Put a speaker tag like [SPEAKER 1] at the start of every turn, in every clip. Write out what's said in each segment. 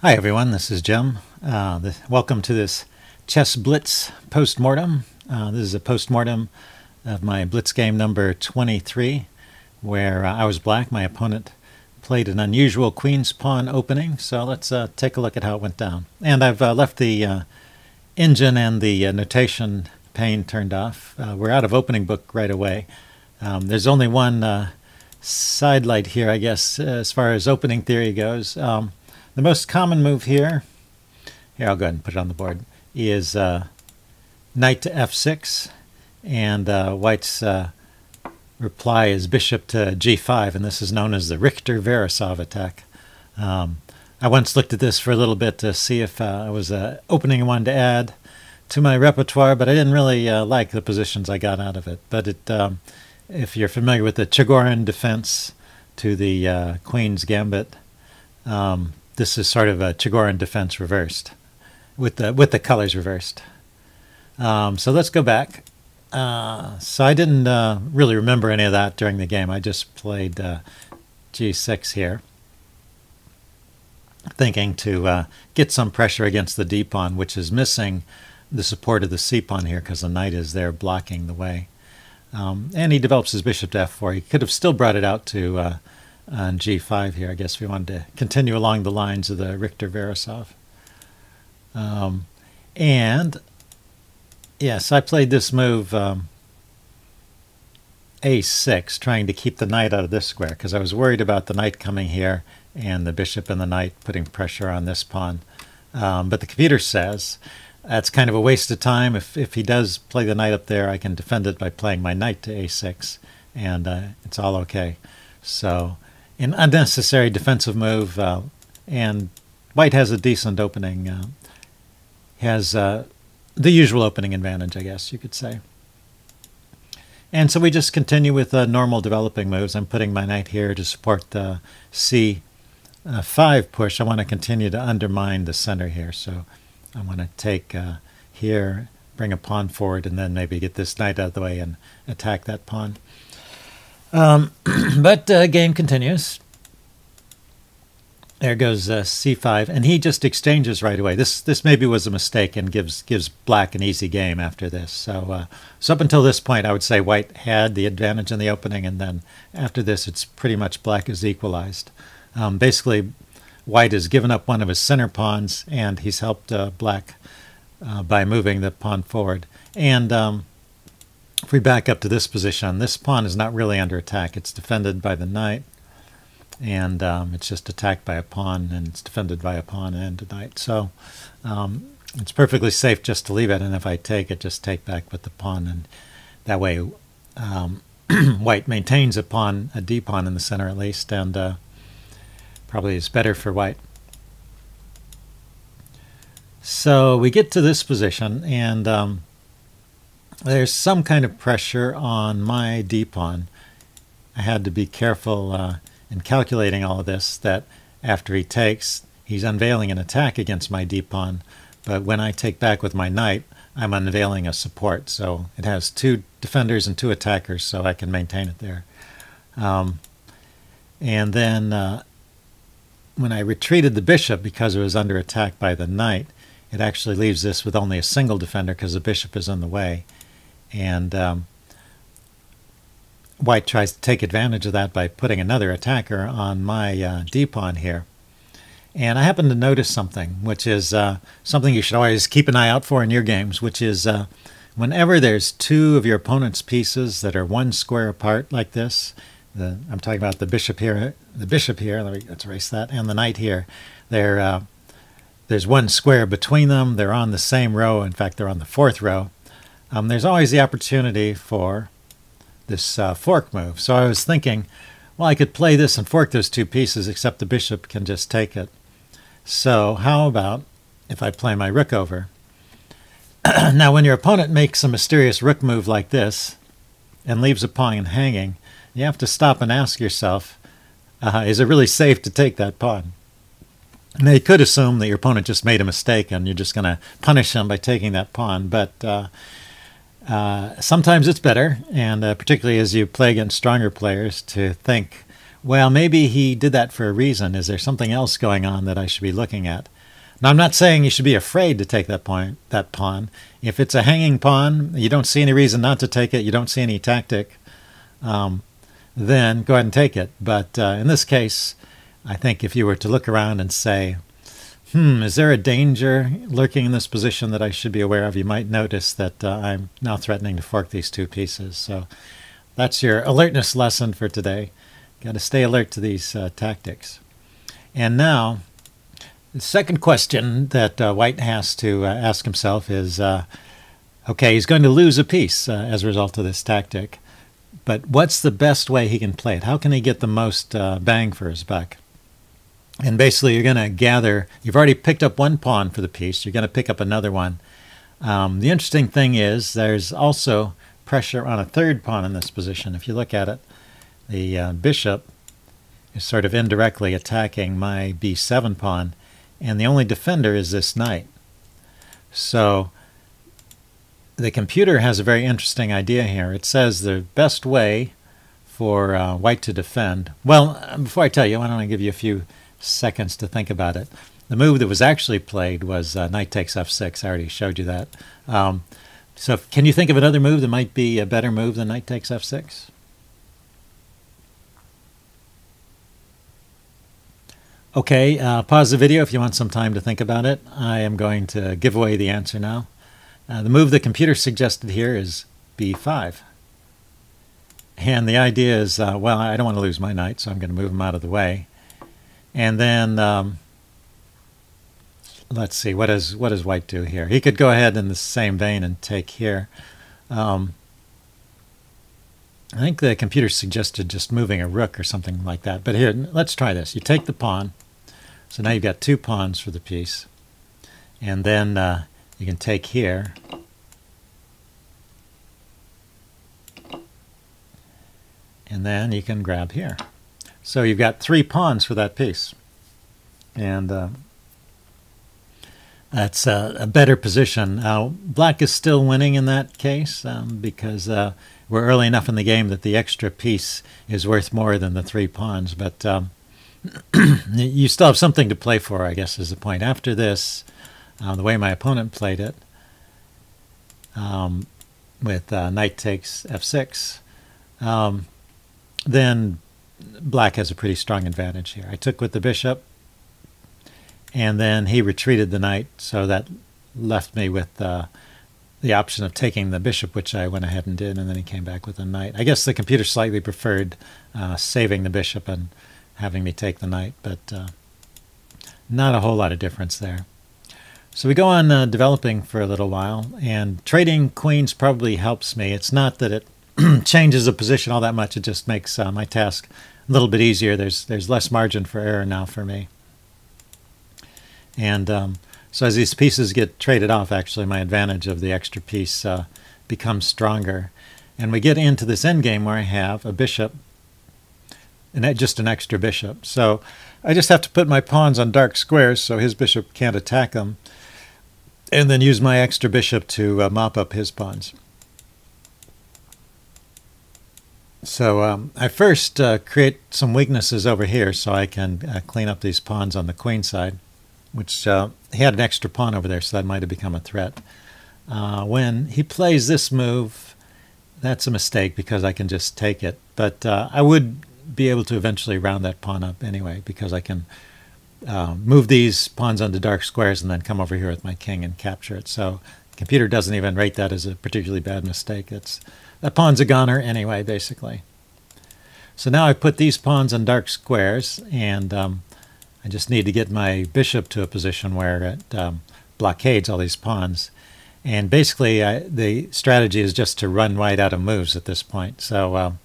[SPEAKER 1] Hi everyone, this is Jim. Welcome to this Chess Blitz postmortem. This is a postmortem of my Blitz game number 23, where I was black. My opponent played an unusual queen's pawn opening, so let's take a look at how it went down. And I've left the engine and the notation pane turned off. We're out of opening book right away. There's only one sidelight here, I guess, as far as opening theory goes. The most common move here I'll go ahead and put it on the board, is knight to f6, and white's reply is bishop to g5, and this is known as the Richter-Veresov attack. I once looked at this for a little bit to see if I was opening one to add to my repertoire, but I didn't really like the positions I got out of it. But if you're familiar with the Chigorin defense to the Queen's Gambit, this is sort of a Chigorin defense reversed, with the colors reversed. So let's go back. So I didn't really remember any of that during the game. I just played g6 here, thinking to get some pressure against the d pawn, which is missing the support of the c pawn here because the knight is there blocking the way. And he develops his bishop to f4. He could have still brought it out to on g5 here, I guess, if we wanted to continue along the lines of the Richter-Veresov. And yes, I played this move a6, trying to keep the knight out of this square, because I was worried about the knight coming here and the bishop and the knight putting pressure on this pawn. But the computer says that's kind of a waste of time. If he does play the knight up there, I can defend it by playing my knight to a6, and it's all okay. So an unnecessary defensive move, and white has a decent opening, has the usual opening advantage, I guess you could say. And so we just continue with normal developing moves. I'm putting my knight here to support the c5 push. I want to continue to undermine the center here, so I want to take here, bring a pawn forward, and then maybe get this knight out of the way and attack that pawn. But game continues. There goes c5, and he just exchanges right away. This maybe was a mistake and gives black an easy game after this. So up until this point, I would say white had the advantage in the opening, and then after this, it's pretty much black is equalized. Basically, white has given up one of his center pawns, and he's helped black by moving the pawn forward. And if we back up to this position, this pawn is not really under attack. It's defended by the knight, and it's just attacked by a pawn, and it's defended by a pawn and a knight. So it's perfectly safe just to leave it, and if I take it, just take back with the pawn, and that way white maintains a d pawn in the center at least, and probably is better for white. So we get to this position, and there's some kind of pressure on my d pawn. I had to be careful in calculating all of this, that after he takes, he's unveiling an attack against my d pawn, but when I take back with my knight, I'm unveiling a support. So it has two defenders and two attackers, so I can maintain it there. And then when I retreated the bishop because it was under attack by the knight, it actually leaves this with only a single defender because the bishop is in the way. And white tries to take advantage of that by putting another attacker on my d pawn here. And I happen to notice something, which is something you should always keep an eye out for in your games, which is whenever there's two of your opponent's pieces that are one square apart like this, I'm talking about the bishop here, let's erase that, and the knight here, there's one square between them, they're on the same row, in fact they're on the fourth row. There's always the opportunity for this fork move. So I was thinking, well, I could play this and fork those two pieces, except the bishop can just take it. So how about if I play my rook over? Now, when your opponent makes a mysterious rook move like this and leaves a pawn hanging, you have to stop and ask yourself, is it really safe to take that pawn? Now, you could assume that your opponent just made a mistake and you're just going to punish him by taking that pawn, but sometimes it's better, and particularly as you play against stronger players, to think, Well, maybe he did that for a reason. Is there something else going on that I should be looking at? Now, I'm not saying you should be afraid to take that pawn. If it's a hanging pawn, you don't see any reason not to take it, you don't see any tactic, then go ahead and take it. But in this case, I think if you were to look around and say, is there a danger lurking in this position that I should be aware of, you might notice that I'm now threatening to fork these two pieces. So that's your alertness lesson for today. Got to stay alert to these tactics. And now, the second question that White has to ask himself is, okay, he's going to lose a piece as a result of this tactic, but what's the best way he can play it? How can he get the most bang for his buck? And basically, you're going to gather, you've already picked up one pawn for the piece, you're going to pick up another one. The interesting thing is there's also pressure on a third pawn in this position. If you look at it, the bishop is sort of indirectly attacking my b7 pawn, and the only defender is this knight. So the computer has a very interesting idea here. It says the best way for White to defend. Well, before I tell you, why don't I give you a few seconds to think about it. The move that was actually played was knight takes f6. I already showed you that. So can you think of another move that might be a better move than knight takes f6? Okay, pause the video if you want some time to think about it. I am going to give away the answer now. The move the computer suggested here is b5. And the idea is, well, I don't want to lose my knight, so I'm going to move him out of the way. And then, let's see, what does White do here? He could go ahead in the same vein and take here. I think the computer suggested just moving a rook or something like that. But here, let's try this. You take the pawn. So now you've got two pawns for the piece. And then you can take here. And then you can grab here. So you've got three pawns for that piece. And that's a better position. Black is still winning in that case because we're early enough in the game that the extra piece is worth more than the three pawns. But you still have something to play for, I guess, is the point. After this, the way my opponent played it, with knight takes f6, then Black has a pretty strong advantage here. I took with the bishop, and then he retreated the knight, so that left me with the option of taking the bishop, which I went ahead and did, and then he came back with a knight. I guess the computer slightly preferred saving the bishop and having me take the knight, but not a whole lot of difference there. So we go on developing for a little while, and trading queens probably helps me. It's not that it changes the position all that much, it just makes my task a little bit easier. There's less margin for error now for me. And so as these pieces get traded off, actually my advantage of the extra piece becomes stronger. And we get into this endgame where I have a bishop, and just an extra bishop. So I just have to put my pawns on dark squares so his bishop can't attack them, and then use my extra bishop to mop up his pawns. So I first create some weaknesses over here so I can clean up these pawns on the queen side, which he had an extra pawn over there, so that might have become a threat. When he plays this move, that's a mistake because I can just take it. But I would be able to eventually round that pawn up anyway, because I can move these pawns onto dark squares and then come over here with my king and capture it. So the computer doesn't even rate that as a particularly bad mistake. That pawn's a goner anyway, basically. So now I put these pawns on dark squares, and I just need to get my bishop to a position where it blockades all these pawns. And basically, the strategy is just to run White out of moves at this point. So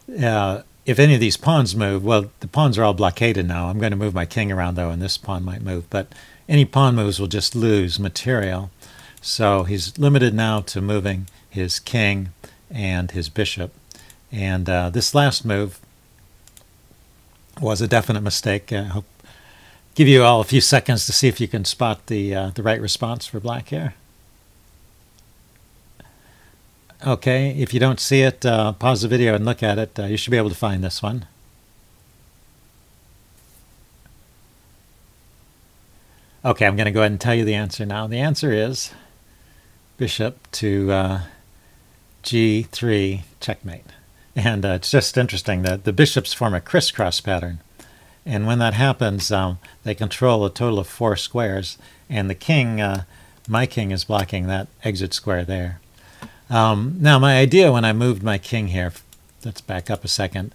[SPEAKER 1] if any of these pawns move, well, the pawns are all blockaded now. I'm going to move my king around, though, and this pawn might move. But any pawn moves will just lose material. So he's limited now to moving his king and his bishop. And this last move was a definite mistake. I hope give you all a few seconds to see if you can spot the right response for Black here. Okay, if you don't see it, pause the video and look at it. You should be able to find this one. Okay, I'm going to go ahead and tell you the answer now. The answer is bishop to g3 checkmate. And it's just interesting that the bishops form a crisscross pattern. And when that happens, they control a total of 4 squares. And the king, my king, is blocking that exit square there. Now, my idea when I moved my king here, let's back up a second,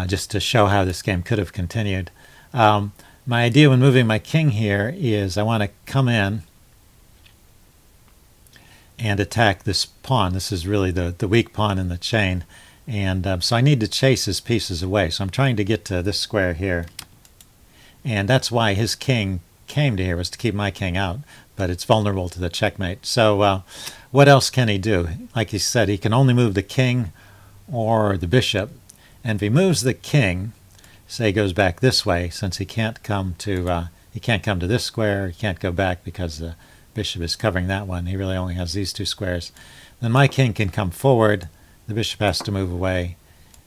[SPEAKER 1] just to show how this game could have continued. My idea when moving my king here is I want to come in and attack this pawn. This is really the weak pawn in the chain. And so I need to chase his pieces away. So I'm trying to get to this square here. And that's why his king came to here, was to keep my king out. But it's vulnerable to the checkmate. So what else can he do? Like he said, he can only move the king or the bishop. And if he moves the king, say he goes back this way, since he can't come to this square, he can't go back because the bishop is covering that one. He really only has these 2 squares. Then my king can come forward. The bishop has to move away,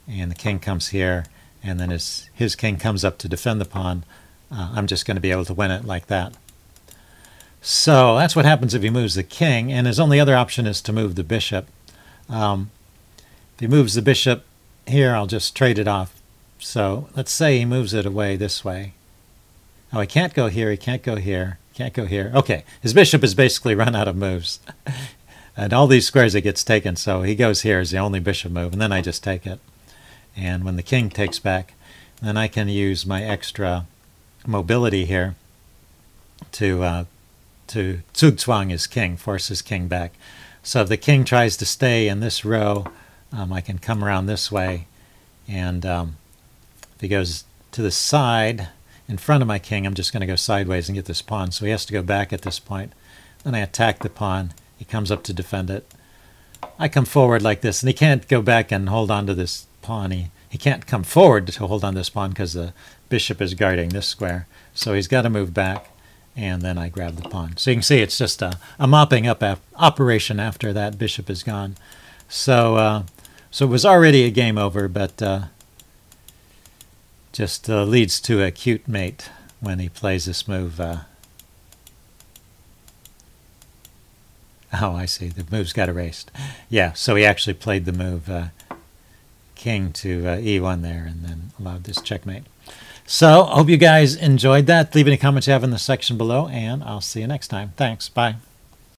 [SPEAKER 1] and the king comes here, and then his king comes up to defend the pawn. I'm just going to be able to win it like that. So that's what happens if he moves the king, and his only other option is to move the bishop. If he moves the bishop here, I'll just trade it off. So let's say he moves it away this way. Oh, he can't go here, he can't go here, can't go here. Okay, his bishop has basically run out of moves. And all these squares it gets taken, so he goes here as the only bishop move, and then I just take it. And when the king takes back, then I can use my extra mobility here to zugzwang his king, force his king back. So if the king tries to stay in this row, I can come around this way, and if he goes to the side in front of my king, I'm just going to go sideways and get this pawn. So he has to go back at this point. Then I attack the pawn. He comes up to defend it. I come forward like this, and he can't go back and hold on to this pawn. He can't come forward to hold on to this pawn because the bishop is guarding this square. So he's got to move back, and then I grab the pawn. So you can see it's just a mopping up operation after that bishop is gone. So it was already a game over, but just leads to a cute mate when he plays this move. Oh, I see. The move's got erased. Yeah, so he actually played the move king to e1 there and then allowed this checkmate. So, hope you guys enjoyed that. Leave any comments you have in the section below, and I'll see you next time. Thanks. Bye.